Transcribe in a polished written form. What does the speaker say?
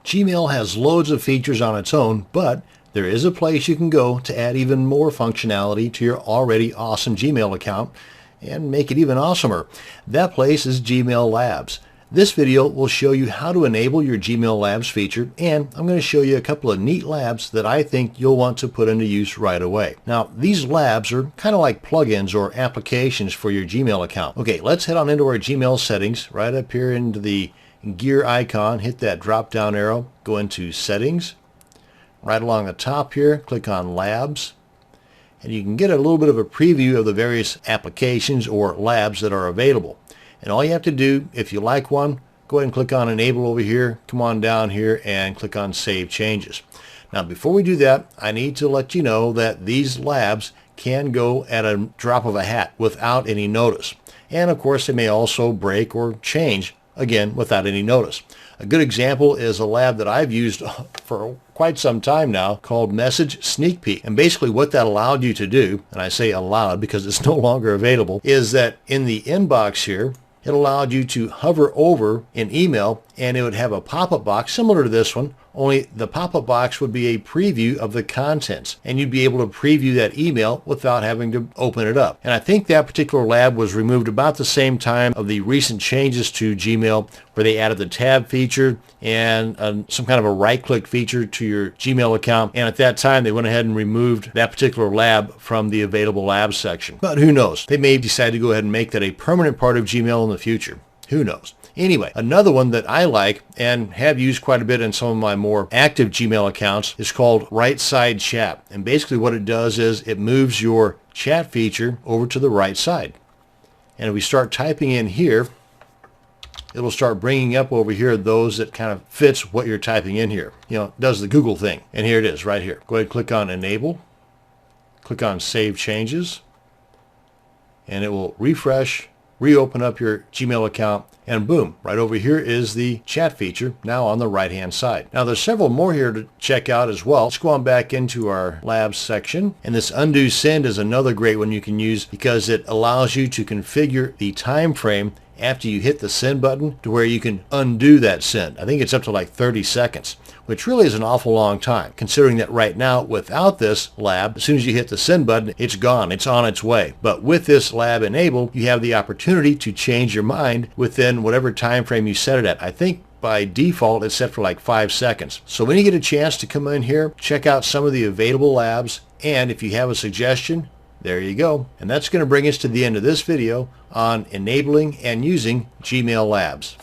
Gmail has loads of features on its own, but there is a place you can go to add even more functionality to your already awesome Gmail account and make it even awesomer. That place is Gmail Labs. This video will show you how to enable your Gmail Labs feature, and I'm going to show you a couple of neat labs that I think you'll want to put into use right away. Now, these labs are kind of like plugins or applications for your Gmail account. Okay, let's head on into our Gmail settings, right up here into the gear icon, hit that drop down arrow, go into settings. Right along the top here, click on Labs, and you can get a little bit of a preview of the various applications or labs that are available. And all you have to do, if you like one, go ahead and click on Enable over here, come on down here and click on Save Changes. Now before we do that, I need to let you know that these labs can go at a drop of a hat without any notice. And of course they may also break or change, again, without any notice. A good example is a lab that I've used for quite some time now called Message Sneak Peek. And basically what that allowed you to do, and I say allowed because it's no longer available, is that in the inbox here, it allowed you to hover over an email and it would have a pop-up box similar to this one, only the pop-up box would be a preview of the contents and you'd be able to preview that email without having to open it up. And I think that particular lab was removed about the same time of the recent changes to Gmail where they added the tab feature and some kind of a right-click feature to your Gmail account. And at that time they went ahead and removed that particular lab from the available labs section. But who knows? They may decide to go ahead and make that a permanent part of Gmail in the future. Who knows? Anyway, another one that I like and have used quite a bit in some of my more active Gmail accounts is called Right Side Chat. And basically what it does is it moves your chat feature over to the right side. And if we start typing in here, it'll start bringing up over here those that kind of fits what you're typing in here. You know, it does the Google thing. And here it is right here. Go ahead and click on Enable. Click on Save Changes. And it will refresh, reopen up your Gmail account, and boom, right over here is the chat feature now on the right hand side. Now there's several more here to check out as well. Let's go on back into our labs section, and this undo send is another great one you can use because it allows you to configure the time frame after you hit the send button to where you can undo that send. I think it's up to like 30 seconds, which really is an awful long time, considering that right now without this lab, as soon as you hit the send button, it's gone, it's on its way. But with this lab enabled, you have the opportunity to change your mind within whatever time frame you set it at. I think by default it's set for like 5 seconds. So when you get a chance to come in here, check out some of the available labs, and if you have a suggestion, there you go. And that's going to bring us to the end of this video on enabling and using Gmail Labs.